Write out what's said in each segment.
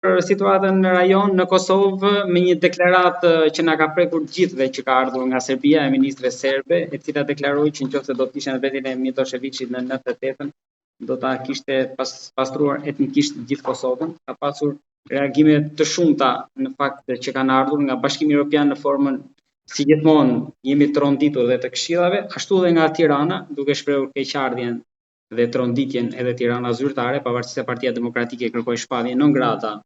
situatën në rajon në Kosovë me një deklaratë që na ka prekur gjithëve që ka ardhur nga Serbia e ministres serbe, e cila deklaroi që nëse do të kishte vetën e Miloševićit në 98-ën, do ta kishte pastruar etnikisht gjithë Kosovën. Ka pasur reagime të shumta në fakt që kanë ardhur nga Bashkimi Evropian në formën si gjithmonë jemi të ronditur dhe të këshillave, ashtu dhe nga Tirana, duke shprehur keqardhjen dhe tronditjen edhe Tirana zyrtare, pavarësisht se Partia Demokratike kërkoi shpallje non grata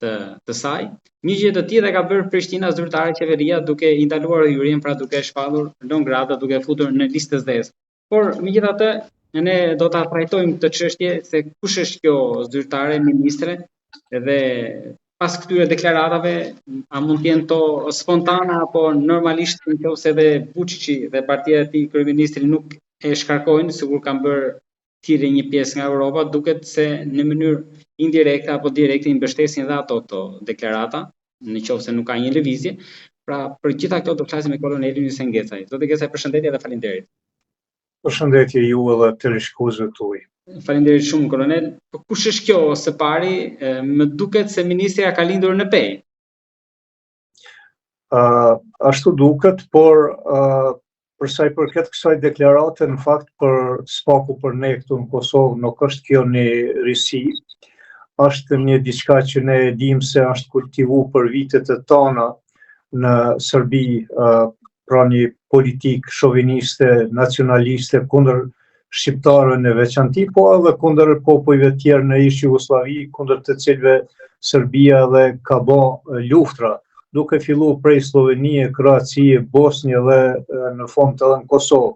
të saj. Një gjë të tillë ka bërë Prishtina zyrtare qeveria duke i ndaluar hyrjen, pra duke shpallur non grata, duke futur në listë zez. Por megjithatë, ne do ta trajtojmë këtë çështje se kush është kjo zyrtare ministre dhe pas këtyre deklaratave a mund të jenë to spontane apo normalisht nëse edhe Vučići dhe partia e tij kryeministri nuk e shkarkojnë, sikur kanë bërë thirrje një pjesë nga Europa, duket se në mënyrë indirekte apo direkte i mbështesin dhe ato deklarata, në qoftë se nuk ka një lëvizje. Pra, për gjitha këto do flasim me kolonelin Ysen Gecaj. Zotë Gecaj, përshëndetje dhe faleminderit. Përshëndetje ju edhe të shikuesve tuaj. Faleminderit shumë kolonel. Po kush është kjo së pari? Më duket se ministria ka lindur në Pej. Ashtu duket, por për sa i përket kësaj deklarate, në fakt për spaku për ne këtu në Kosovë nuk është kjo një risi, është një diçka që ne dim se është kultivu për vitet e tona në Serbi, pra një politik shoviniste, nacionaliste, kundër shqiptarëve në veçanti, po edhe kundër popujve tjerë në ish Jugosllavi, kundër të cilëve Serbia dhe ka bë luftra, duke filluar prej Slovenije, Kroacie, Bosnje dhe në fund edhe në Kosovë.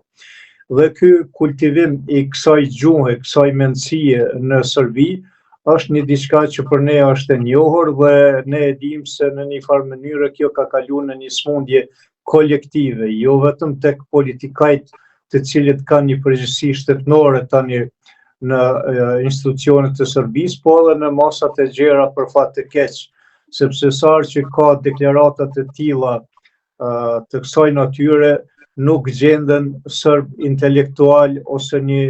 Dhe ky kultivim i kësaj gjuhe, kësaj mendësie në Serbi është një diçka që për ne është e njohur dhe ne e dim se në një farë mënyrë kjo ka kaluar në një smundje kolektive, jo vetëm tek politikajt të cilët kanë një përgjegjësi shtetërore tani në institucionet e Serbisë, po edhe në masat e gjera për fat të keq, sepse sa që ka deklaratat e tilla të kësaj natyre nuk gjenden serb intelektual ose një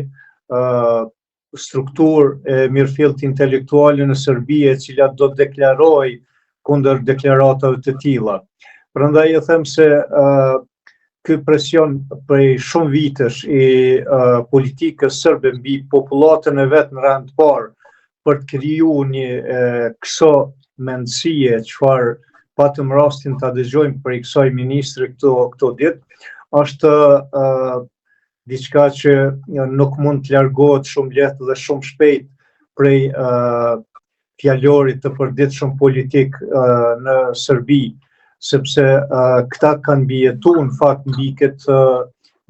strukturë e mirëfillt intelektuale në Serbi e cila do të deklaroj kundër deklaratave të tilla. Prandaj e them se ky presion prej shumë vitesh i politikës serbe mbi popullatën e vet në rand të parë për të krijuar një këso mendësie, çfarë patëm rastin ta dëgjojmë për kësaj ministri këto ditë, është diçka që nuk mund të largohet shumë lehtë dhe shumë shpejt prej fjalorit të përditshëm politik në Serbi, sepse këta kanë mbijetuar në fakt mbi këtë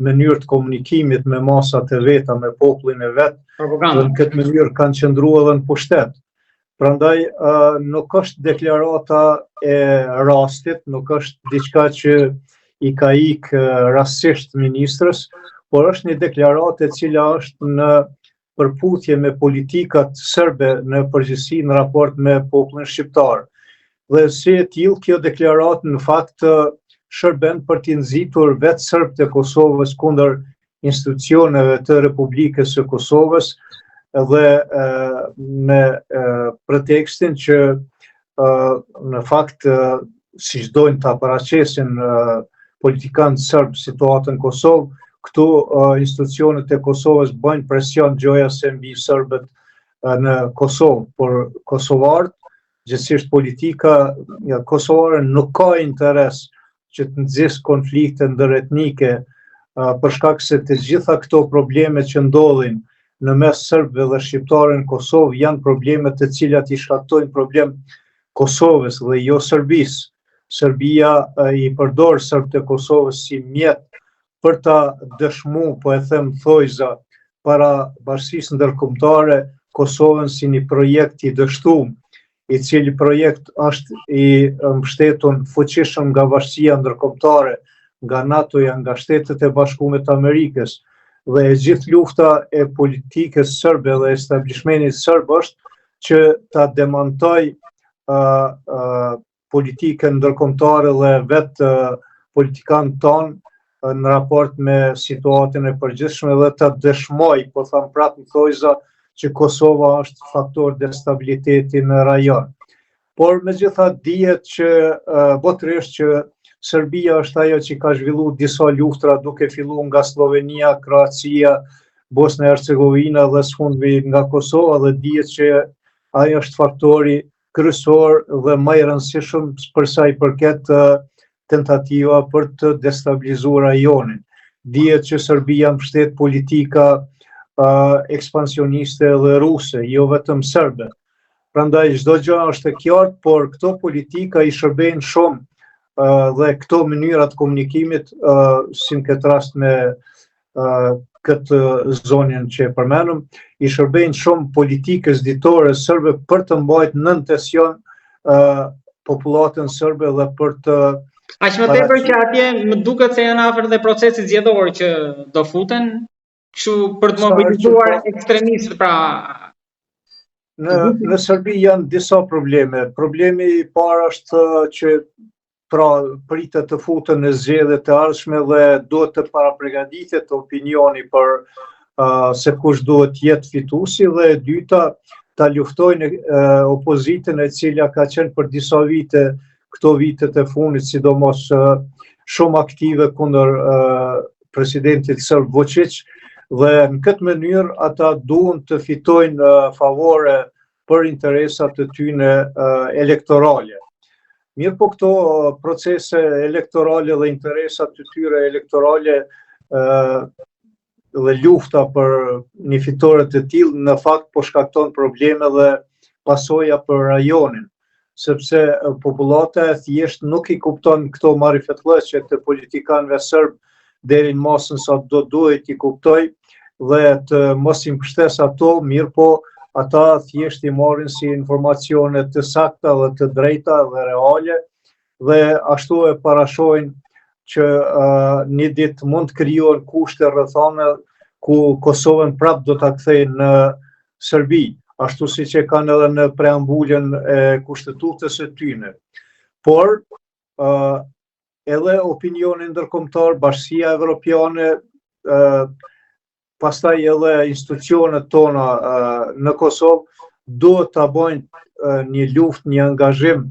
mënyrë të komunikimit me masat e veta, me popullin e vet, dhe në këtë mënyrë kanë qëndruar edhe në pushtet. Prandaj nuk është deklarata e rastit, nuk është diçka që i ka ikë rastësisht ministrës, por është një deklaratë e cila është në përputhje me politikat serbe në përgjithësi në raport me popullin shqiptar. Dhe si e tillë kjo deklaratë në fakt shërben për të nxitur vetë serbët e Kosovës kundër institucioneve të Republikës së Kosovës dhe me pretekstin që në fakt siç dojnë ta paraqesin politikanët serb situatën në Kosovë, këtu institucionet e Kosovës bëjnë presion gjojase mbi serbët në Kosovë, por kosovarët, gjithsesi politika kosovare nuk ka interes që të nxjisë konflikte ndëretnike për shkak se të gjitha këto probleme që ndodhin në mes serbëve dhe shqiptarëve në Kosovë janë probleme të cilat i shkaktojnë problem Kosovës dhe jo Serbisë. Serbia i përdor serbët e Kosovës si mjet për ta dëshmuar, po e them thojza, para bashkisë ndërkombëtare Kosovën si një projekt i dështuar, i cili projekt është i mbështetur fuqishëm nga bashkia ndërkombëtare, nga NATO-ja, nga Shtetet e Bashkuara të Amerikës, dhe e gjithë lufta e politikës serbe dhe establishmentit serb është që ta demantoj politikën ndërkombëtare dhe vetë politikanët tonë në raport me situatën e përgjithshme dhe ta dëshmoj, po tham prapë në thojza, që Kosova është faktor destabiliteti në rajon. por megjithatë dihet që botërisht që Serbia është ajo që ka zhvilluar disa luftra duke filluar nga Slovenia, Kroacia, Bosna e Hercegovina dhe së fundmi nga Kosova, dhe dihet që ai është faktori kryesor dhe më i rëndësishëm për sa i përket tentativa për të destabilizuar rajonin. Dihet që Serbia mbështet politika ekspansioniste dhe ruse, jo vetëm serbe. Prandaj çdo gjë është e qartë, por këto politika i shërbejnë shumë dhe këto mënyrat komunikimit, si në këtë rast me këtë zonën që e përmenëm, i shërbejnë shumë politikës ditore serbe për të mbajtur nën tension popullatën serbe dhe për të aq më tepër që atje më duket se janë afër dhe procesit zgjedhor që do futen, kështu për të mobilizuar ekstremistët, pra. Në Serbi janë disa probleme. Problemi i parë është që pritet të futen në zgjedhjet e ardhshme dhe duhet të parapragaditet opinioni për se kush duhet jetë fituesi, dhe e dyta ta luftojnë opozitën e cila ka qenë për disa vite, këto vitet e fundit, sidomos shumë aktive kundër presidentit serb Vučić, dhe në këtë mënyrë ata duan të fitojnë favore për interesat të tyre elektorale. Mirë po këto procese elektorale dhe interesat të tyre elektorale dhe lufta për një fitore të tillë në fakt po shkakton probleme dhe pasoja për rajonin, sepse popullata e thjesht nuk i kupton këto marifetllëqe të politikanëve serb deri në masën sa do duhet i kuptoj dhe të mos i mbështes ato, mirë po ata thjesht i marrin si informacione të sakta dhe të drejta dhe reale, dhe ashtu e parashojnë që një ditë mund të krijohen kushte rrethane ku Kosovën prap do ta kthejnë në Serbi, ashtu siç e kanë edhe në preambulën e kushtetutës së tyre. Por edhe opinioni ndërkombëtar, Bashkia Evropiane, pastaj edhe institucionet tona në Kosovë duhet ta bëjnë një luftë, një angazhim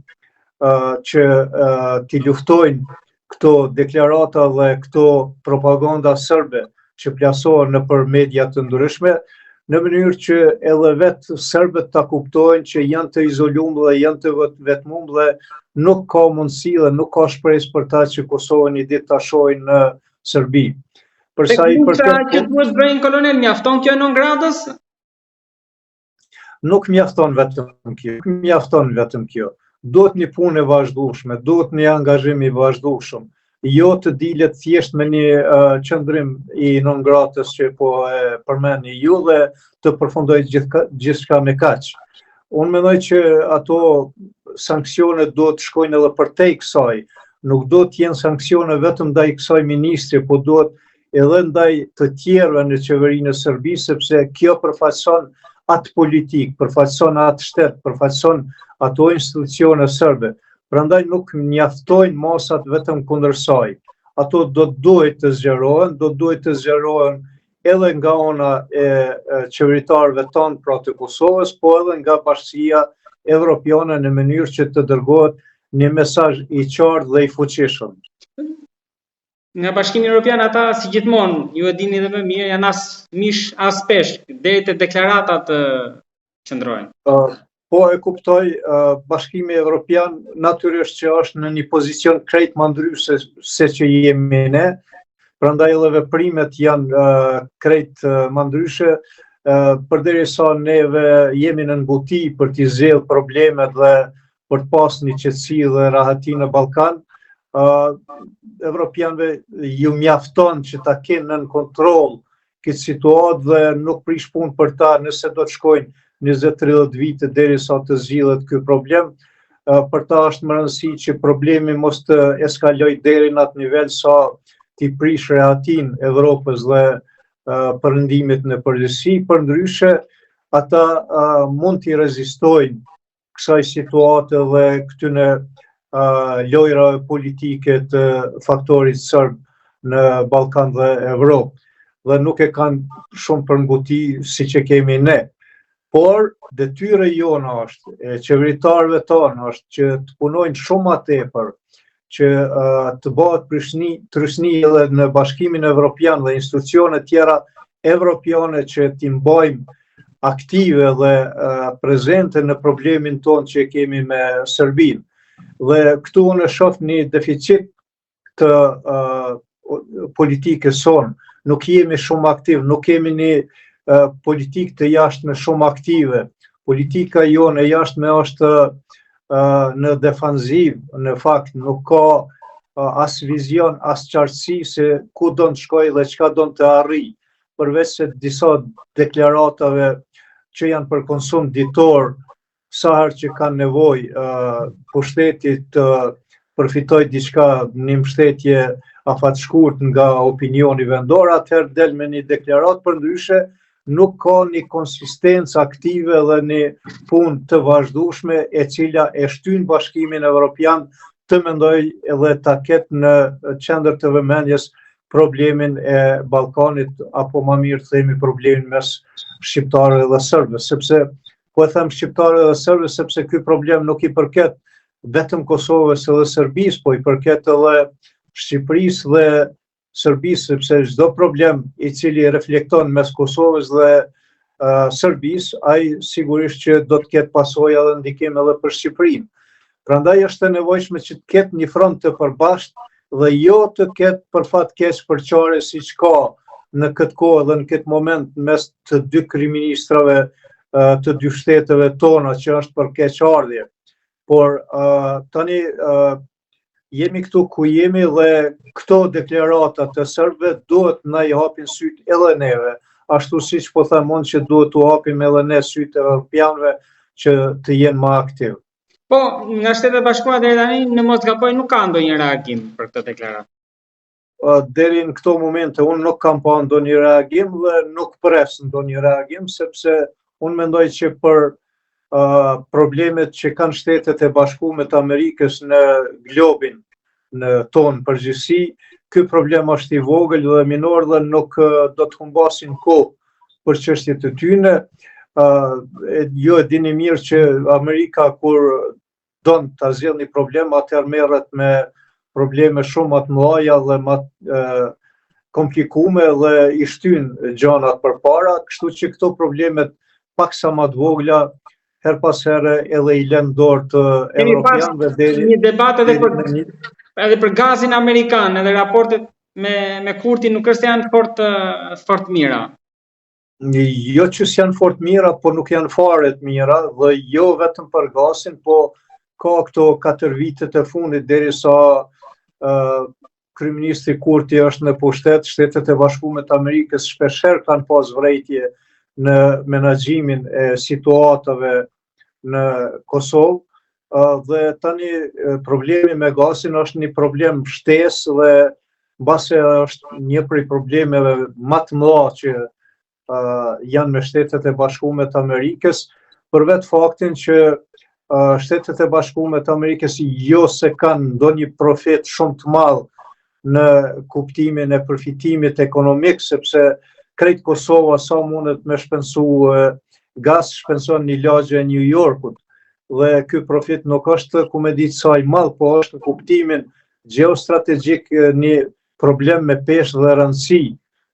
që t'i luftojnë këto deklarata dhe këto propaganda serbe që plasohen nëpër media të ndryshme, në mënyrë që edhe vetë serbët ta kuptojnë që janë të izoluar dhe janë të vetmuar dhe nuk ka mundësi dhe nuk ka shpresë për ta që Kosovën një ditë ta shohin në Serbi. Përsa i përket që duhet bëjnë kolonel, mjafton kjo non gradës? Nuk mjafton vetëm kjo. Duhet një punë e vazhdueshme, duhet një angazhim i vazhdueshëm. Jo të dilet thjesht me një qëndrim i non gratës që po e përmendni ju dhe të përfundoj gjithçka me kaq. Unë mendoj që ato sanksionet duhet të shkojnë edhe përtej kësaj. Nuk do të jenë sanksione vetëm ndaj kësaj ministri, po duhet edhe ndaj të tjerëve në qeverinë e Serbisë, sepse kjo përfaqëson atë politikë, përfaqëson atë shtet, përfaqëson ato institucione serbe. Prandaj nuk mjaftojnë masat vetëm kundër saj. Ato do të duhet të zgjerohen, edhe nga ana e qeveritarëve tonë, pra të Kosovës, po edhe nga Bashkia Evropiane në mënyrë që të dërgohet një mesazh i qartë dhe i fuqishëm. Nga Bashkimi Evropian ata si gjithmonë, ju e dini edhe më mirë, janë as pesh, deri te deklaratat qëndrojnë. Po e kuptoj, Bashkimi Evropian natyrisht që është në një pozicion krejt më ndryshe se që jemi ne, prandaj edhe veprimet janë krejt më ndryshe, përderisa neve jemi në nguti për t'i zgjedhur problemet dhe për të pasur një qetësi dhe rahati në Ballkan. Evropianëve ju mjafton që ta kenë nën kontroll këtë situatë dhe nuk prish punë për ta nëse do të shkojnë 20-30 vite derisa të zgjidhet ky problem. Për ta është më rëndësi që problemi mos të eskalojë deri në atë nivel sa t'i prish rehatin Evropës dhe perëndimit në përgjithësi. Përndryshe, ata mund t'i rezistojnë kësaj situate dhe këtyne lojrave politike të faktorit serb në Ballkan dhe Evropë, dhe nuk e kanë shumë përnguti si që kemi ne. por detyra jone është, e qeveritarëve tonë është që të punojnë shumë më tepër, që të bëhet trysni edhe në Bashkimin Evropian dhe institucione tjera evropiane që t'i mbajmë aktive dhe prezente në problemin tonë që kemi me Serbinë. Dhe këtu unë shoh një deficit të politikës sonë, nuk jemi shumë aktiv, nuk kemi një politikë të jashtme shumë aktive. Politika jone jashtme është në defanziv, në fakt nuk ka as vizion, as qartësi se ku do të shkoj dhe çka do të arrijë, përveç se disa deklaratave që janë për konsum ditor, sa herë që kanë nevojë pushteti të përfitojë diçka në mbështetje afatshkurt nga opinioni vendor, atëherë del me një deklaratë, përndryshe nuk ka një konsistencë aktive dhe një punë të vazhdueshme e cila e shtyn Bashkimin Evropian të mendoj edhe ta ketë në qendër të vëmendjes problemin e Ballkanit, apo më mirë themi problemin mes shqiptarëve dhe serbëve, sepse po e them shqiptarëve dhe serbëve sepse ky problem nuk i përket vetëm Kosovës dhe Serbisë, po i përket edhe Shqipërisë dhe Serbisë, sepse çdo problem i cili reflekton mes Kosovës dhe Serbisë, ai sigurisht që do të ketë pasojë dhe ndikim edhe për Shqipërinë. Prandaj është e nevojshme që të ketë një front të përbashkët dhe jo të ketë për fat keq përçarje siç ka në këtë kohë dhe në këtë moment mes të dy kryeministrave të dy shteteve tona që është për keqardhje. Por tani jemi këtu ku jemi dhe këto deklarata të serbëve duhet na i hapin syt edhe neve, ashtu siç po them unë që duhet t'u hapim edhe ne syt evropianëve që të jenë më aktiv. Po, nga Shtetet e Bashkuara deri tani, në mos gaboj, nuk ka ndonjë reagim për këtë deklaratë. Deri në këto momente unë nuk kam pa ndonjë reagim dhe nuk pres ndonjë reagim, sepse unë mendoj që për problemet që kanë Shtetet e Bashkuara të Amerikës në globin, në tonë përgjithësi, ky problem është i vogël dhe minor dhe nuk do të humbasin kohë për çështjet e tyre. Jo e dini mirë që Amerika kur don ta zgjidhë një problem, atëherë merret me probleme shumë më të mëdha dhe më komplikume dhe i shtyn gjanat përpara, kështu që këto problemet paksa më të vogla her pas here edhe i lën dorë të evropianëve deri një debat edhe për gazin amerikan, edhe raportet me Kurti nuk është janë fort mira. Jo që s'janë fort mira, po nuk janë fare të mira, dhe jo vetëm për gazin, po ka këto 4 vitet e fundit derisa kryeministri Kurti është në pushtet, Shtetet e Bashkuara të Amerikës shpeshherë kanë pas vërejtje në menaxhimin e situatave në Kosovë, dhe tani problemi me gazin është një problem shtesë dhe mbase është një prej problemeve më të mëdha që janë me Shtetet e Bashkuara të Amerikës, për vetë faktin që Shtetet e Bashkuara të Amerikës jo se kanë ndonjë profit shumë të madh në kuptimin e përfitimit ekonomik, sepse krejt Kosova sa mundet me shpensu gaz, shpenson një lagje e New Yorkut, dhe ky profit nuk është ku me ditë sa i madh, po është në kuptimin gjeostrategjik një problem me peshë dhe rëndësi,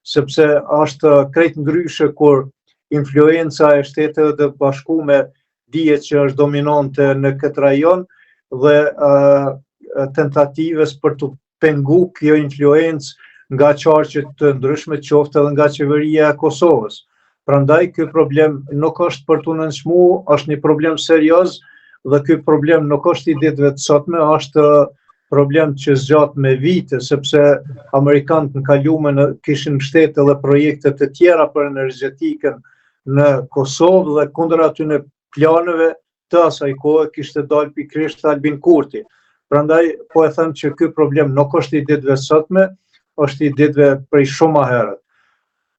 sepse është krejt ndryshe kur influenca e Shteteve të Bashkuara dihet që është dominante në këtë rajon dhe tentatives për të pengu kjo influencë nga qarqe të ndryshme, qoftë edhe nga qeveria e Kosovës. Prandaj ky problem nuk është për të nënçmuar, është një problem serioz dhe ky problem nuk është i ditëve të sotme, është problem që zgjat me vite, sepse amerikanët në kalume kishin mbështetë edhe projekte të tjera për energjetikën në Kosovë dhe kundër atyre planeve të asaj kohe kishte dalë pikërisht Albin Kurti. Prandaj po e them që ky problem nuk është i ditëve të sotme, është i ditëve prej shumë herët.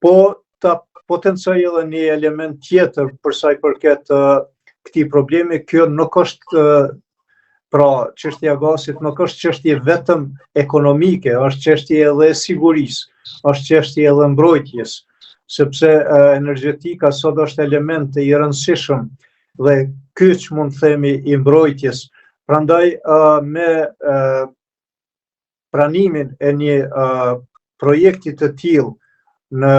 Po ta potencoj edhe një element tjetër për sa i përket këtij problemi, kjo nuk është pra çështja e gazit nuk është çështje vetëm ekonomike, është çështje edhe sigurisë, është çështje edhe mbrojtjes, sepse energjetika sot është element i rëndësishëm dhe kyç mund të themi i mbrojtjes. Prandaj me pranimin e një projekti të tillë në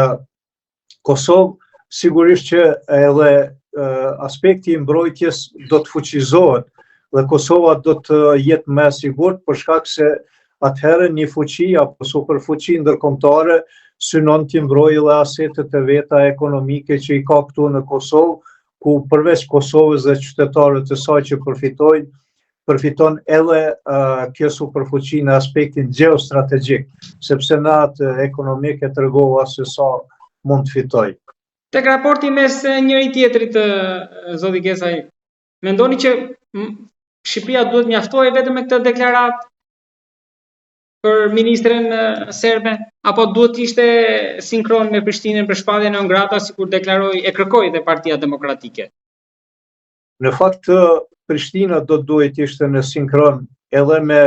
Kosovë, sigurisht që edhe aspekti i mbrojtjes do të fuqizohet dhe Kosova do të jetë më e sigurt për shkak se atëherë një fuqi apo superfuqi ndërkombëtare synon të mbrojë edhe asetet e veta ekonomike që i ka këtu në Kosovë, ku përveç Kosovës dhe qytetarëve të saj që përfiton edhe kjo superfuqi në aspektin gjeostrategjik, sepse në atë ekonomik e tregova se sa mund të fitoj. Tek raporti mes njëri tjetrit, zoti Gesaj, mendoni që Shqipëria duhet mjaftohej vetëm me këtë deklaratë për ministren serbe, apo duhet të ishte sinkron me Prishtinën për shpalljen non grata, sikur kërkoi dhe Partia Demokratike? Në fakt, Prishtina do duhet ishte në sinkron edhe me,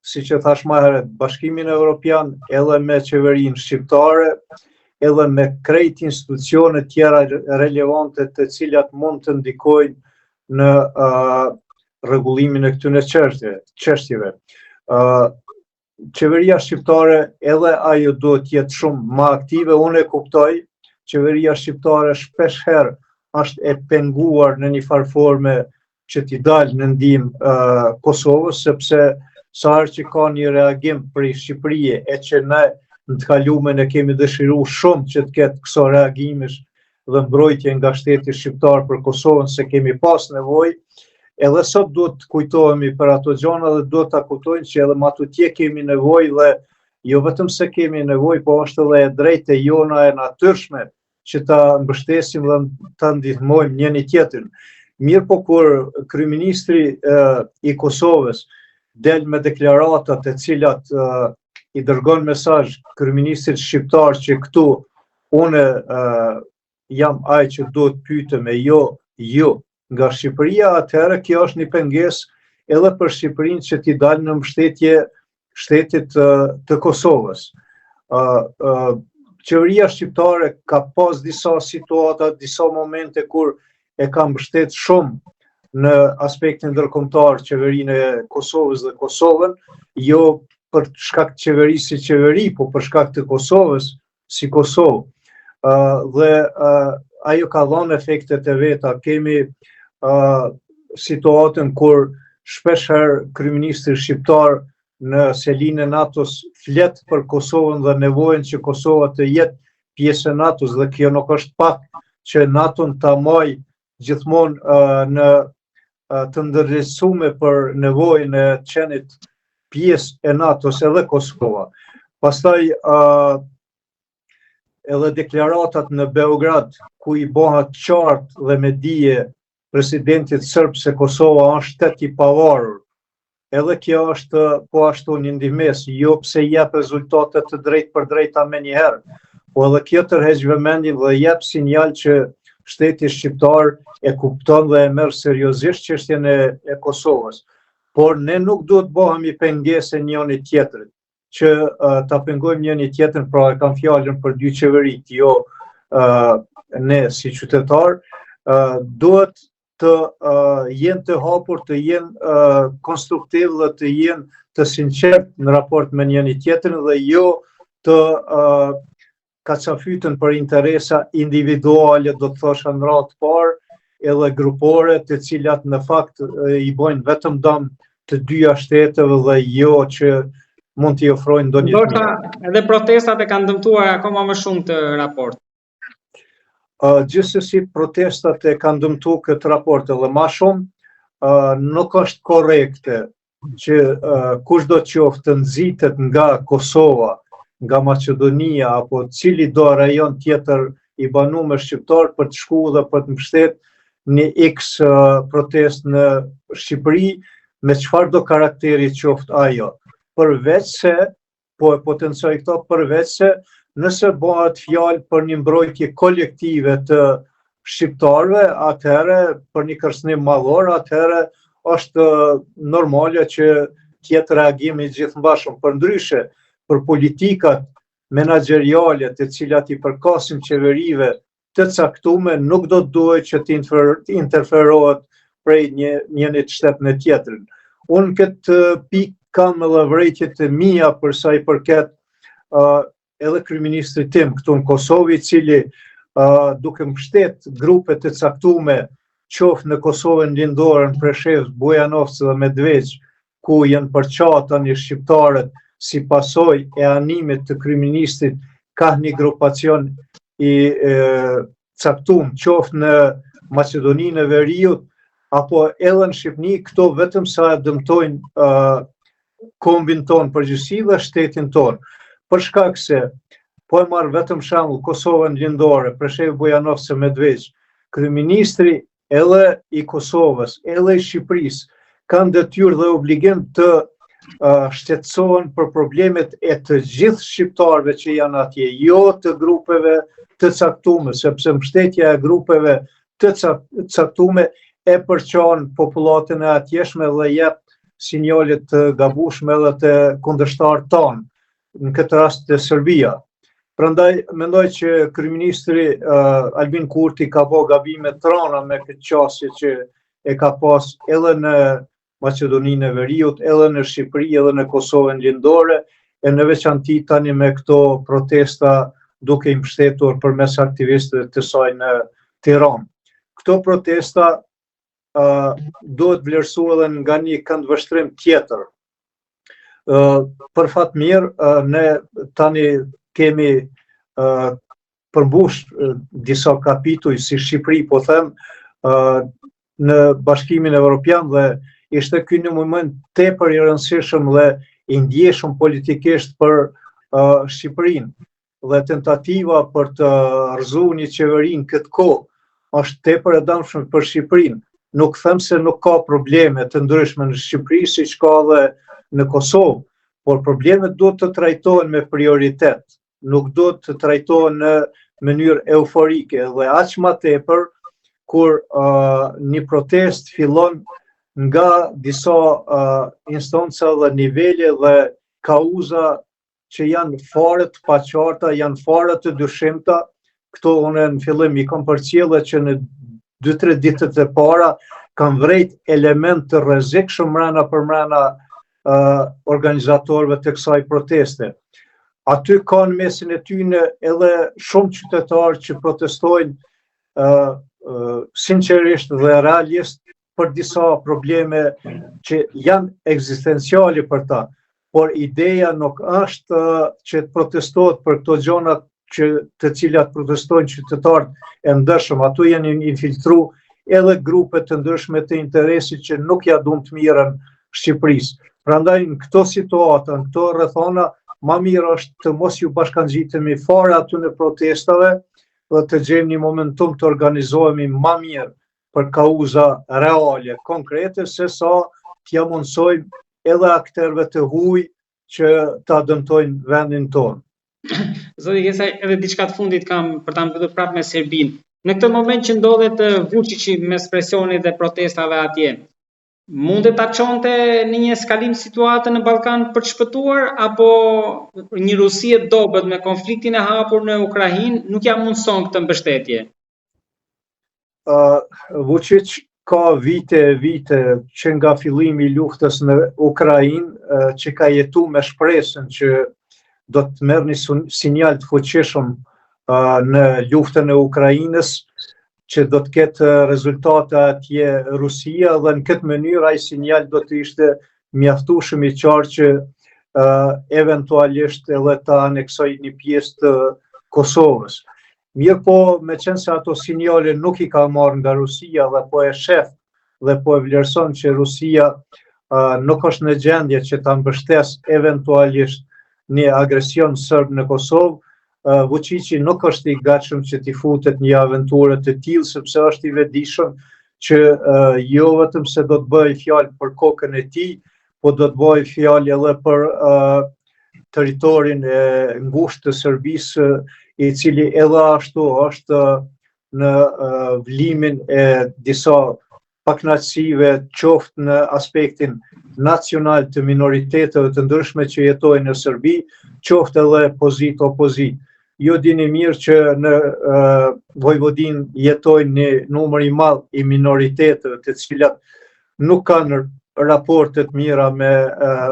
si që thash më herët, Bashkimin Evropian, edhe me qeverinë shqiptare, edhe me krejt institucionet tjera relevante të cilat mund të ndikojnë në rregullimin e këtyre çështjeve. Qeveria shqiptare edhe ajo duhet të jetë shumë më aktive. Unë e kuptoj, qeveria shqiptare shpesh herë është e penguar në një farë forme që t'i dalë në ndihmë Kosovës, sepse sa herë që ka një reagim prej Shqipërisë e që ne në të kalumen e kemi dëshiruar shumë që të ketë këso reagimesh dhe mbrojtje nga shteti shqiptar për Kosovën, se kemi pas nevojë, edhe sot duhet të kujtohemi për ato gjëra dhe duhet ta kuptojnë që edhe matutje kemi nevojë dhe jo vetëm se kemi nevojë, po është edhe e drejtë jona e natyrshme që ta mbështesim dhe ta ndihmojmë njëri tjetrin. Mirë po kur kryeministri i Kosovës del me deklarata të cilat i dërgon mesazh kryeministrit shqiptar që këtu unë jam ai që duhet pyetëm e jo nga Shqipëria, atëherë kjo është një pengesë edhe për Shqipërinë që t'i dalë në mbështetje shtetit të Kosovës. Qeveria shqiptare ka pas disa situata, disa momente kur e ka mbështet shumë në aspektin ndërkombëtar qeverinë e Kosovës dhe Kosovën, jo për shkak të qeverisë si qeveri, po për shkak të Kosovës si Kosovë. Dhe ajo ka dhënë efektet e veta. Kemi situatën kur shpeshherë kryeministri shqiptar në selinë e NATO-s flet për Kosovën dhe nevojën që Kosova të jetë pjesë e NATO-s, dhe kjo nuk është pak që NATO-n ta marrë gjithmonë në të ndërgjegjësuar për nevojën e qenit pjesë e NATO-s edhe Kosova. Pastaj edhe deklaratat në Beograd ku i bëhet qartë dhe me dije presidentit serb se Kosova është shtet i pavarur. Edhe kjo është po ashtu një ndihmës, jo pse jep rezultate të drejtë për drejta me njëherë, po edhe kjo tërheq vëmendjen dhe jep sinjal që shteti shqiptar e kupton dhe e merr seriozisht çështjen e Kosovës. Por ne nuk duhet bëhemi pengesë njëri tjetrit, që ta pengojmë njëri tjetrin, pra e kam fjalën për dy qeverit, jo ne si qytetar, duhet të jenë të hapur, të jenë konstruktiv dhe të jenë të sinqert në raport me njëri tjetrin dhe jo të kacafytën për interesa individuale, do të thosha në radhë të parë, edhe grupore, të cilat në fakt i bojnë vetëm dëm të dyja shteteve dhe jo që mund t'i ofrojnë ndonjë të mirë. Edhe protestat e kanë dëmtuar akoma më shumë të raport. Gjithsesi protestat e kanë dëmtuar këtë raport edhe më shumë. Nuk është korrekte që kushdo qoftë të nxitet nga Kosova, nga Maqedonia apo cili do rajon tjetër i banuar shqiptar për të shkuar dhe për të mbështetur një X protest në Shqipëri me çfarë do karakteri qoftë ajo. Përveç se, po e potencoj këto, përveç se nëse bëhet fjalë për një mbrojtje kolektive të shqiptarëve, atëherë për një kërcënim madhor, atëherë është normale që tjetë reagimi gjithëmbashëm. Përndryshe, për politikat menaxheriale të cilat I përkasin qeverive të caktume nuk do të duhet që të interferohet prej njënit shtetë në tjetrin. Unë këtë pikë kam edhe vërejtjet e mia për sa I përket edhe kryeministrit tim këtu në Kosovë, I cili duke mbështet grupe të caktume qoftë në Kosovën lindore, në Preshevë, Bujanovcë dhe Medveç, ku janë përqata një shqiptarët si pasojë e animit të kryeministit, ka një grupacion I caktuar qoftë në Maqedoninë e Veriut apo edhe në Shqipëni, këto vetëm sa dëmtojnë kombin ton përgjithësi dhe shtetin ton. Për shkak se po e marr vetëm shembull Kosovën lindore, Preshevë, Bujanovcë, Medveç, kryeministri edhe I Kosovës, edhe I Shqipërisë kanë detyrë dhe obligim të shqetësohen për problemet e të gjithë shqiptarëve që janë atje, jo të grupeve të caktume, sepse mbështetja e grupeve të caktume e përçon popullatën e atjeshme dhe jep sinjale të gabueshme edhe të kundërshtarët tanë, në këtë rast të Serbia. Prandaj mendoj që kryeministri Albin Kurti ka bërë gabime të rënda me këtë qasje që e ka pas edhe në Maqedoninë e Veriut, edhe në Shqipëri, edhe në Kosovën lindore, e në veçanti tani me këto protesta duke I mbështetur përmes aktivistëve të saj në Tiranë. Këto protesta duhet vlerësuar edhe nga një këndvështrim tjetër. Për fat mirë, ne tani kemi përmbush disa kapituj si Shqipëri, po them, në Bashkimin Evropian dhe ishte ky një moment tepër I rëndësishëm dhe I ndjeshëm politikisht për Shqipërinë dhe tentativa për të rrëzuar një qeveri në këtë kohë është tepër e dëmshme për Shqipërinë. Nuk them se nuk ka probleme të ndryshme në Shqipëri siç ka edhe në Kosovë, por problemet duhet të trajtohen me prioritet, nuk duhet të trajtohen në mënyrë euforike dhe aq më tepër kur një protest fillon nga disa instanca dhe nivele dhe kauza që janë fare të paqarta, janë fare të dyshimta. Këto unë në fillim I kam përcjellë që në 2-3 ditët e para kanë vrejt element të rrezikshëm mrena për mrena organizatorëve të kësaj proteste. Aty ka në mesin e tyre edhe shumë qytetarë që protestojnë sinqerisht dhe realisht për disa probleme që janë ekzistenciale për ta, por ideja nuk është që të protestohet për këto gjëra të cilat protestojnë qytetarët e ndëshëm. Ato janë infiltru edhe grupe të ndryshme të interesit që nuk ja duan të mirën Shqipërisë. Prandaj në këto situata, në këto rrethana, më mirë është të mos ju bashkangjitemi fare aty në protestave dhe të gjejmë një momentum të organizohemi më mirë për kauza reale, konkrete, se sa t'ja mundsojmë edhe akterëve të huaj që ta dëmtojnë vendin tonë. Zoti Gesaj, edhe diçka të fundit kam për ta mbyllur prapë me Serbinë. Në këtë moment që ndodhet Vučići mes presionit dhe protestave atje, mundet ta çonte në një eskalim situatën në Ballkan për të shpëtuar, apo një Rusi e dobët me konfliktin e hapur në Ukrainë nuk ja mundson këtë mbështetje? Vučić ka vite që nga fillimi I luftës në Ukrainë që ka jetu me shpresën që do të merr një sinjal të fuqishëm në luftën e Ukrainës, që do të ketë rezultate atje Rusia dhe në këtë mënyrë ai sinjal do të ishte mjaftueshëm I qartë që eventualisht edhe ta aneksoj një pjesë të Kosovës. Mirë po, me qenë se ato sinjale nuk I ka marrë nga Rusia dhe po e shef dhe po e vlerëson që Rusia nuk është në gjendje që ta mbështes eventualisht një agresion serb në Kosovë, Vučići nuk është I gatshëm që t'i futet një aventurë të tillë, sepse është I vetëdijshëm që jo vetëm se do të bëjë fjalë për kokën e tij, po do të bëjë fjalë edhe për territorin e ngushtë të Serbisë, I cili edhe ashtu është në vlimin e disa pakënaqësive, qoftë në aspektin nacional të minoriteteve të ndryshme që jetojnë në Serbi, qoftë edhe pozitë opozit. Jo dini mirë që në Vojvodin jetojnë një numër i madh i minoriteteve të cilat nuk kanë raportet mira me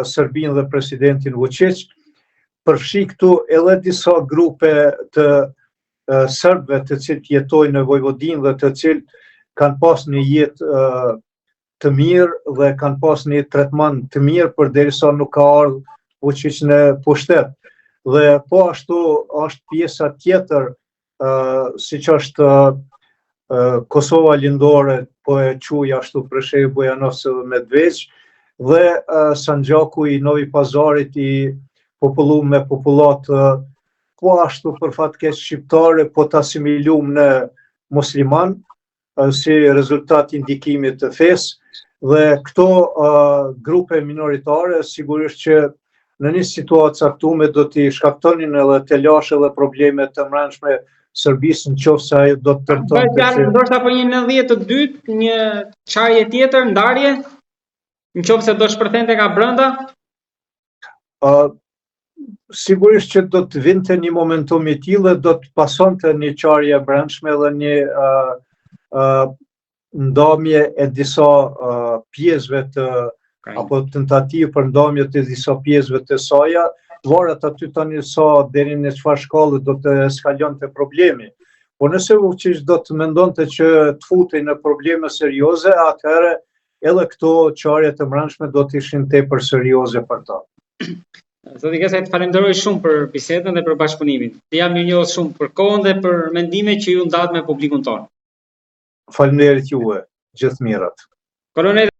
Serbinë dhe presidentin Vučić. Përfshi këtu edhe disa grupe të serbëve të cilët jetojnë në Vojvodin dhe të cilët kanë pas një jetë të mirë dhe kanë pas një tretman të mirë përderisa nuk ka ardhur Vučić në pushtet. Dhe po ashtu është pjesa tjetër, siç është Kosova lindore, po e quaj ashtu Presheju, Bujanovci dhe Medveç, dhe Sanxhaku i Novi Pazarit i populluar me popullat po ashtu për fatkeq shqiptare, po të asimiluar në musliman si rezultat i ndikimit të fesë. Dhe këto grupe minoritare sigurisht që në një situatë caktuar do t'i shkaktonin edhe të lashë dhe probleme të brendshme Serbisë nëse ajo do të tentonte. Ndoshta po një 90-2, një çarje tjetër, ndarje, nëse do shpërthente nga brenda? Sigurisht që do të vinte një momentum i tillë dhe do të pasonte një çarje brendshme dhe një ndamje e disa pjesëve të apo tentativë për ndamje të disa pjesëve të saj, varet aty tani sa deri në çfarë shkallë do të eskalonte problemi. Po nëse Vučić do të mendonte që të futej në probleme serioze, atëherë edhe këto çarje të brendshme do të ishin tepër serioze për ta. Zoti Kesaj, të falenderoj shumë për bisedën dhe për bashkëpunimin. Të jam mirënjohës shumë për kohën dhe për mendimet që ju ndat me publikun tonë. Faleminderit juve, gjithë mirat. Kolonel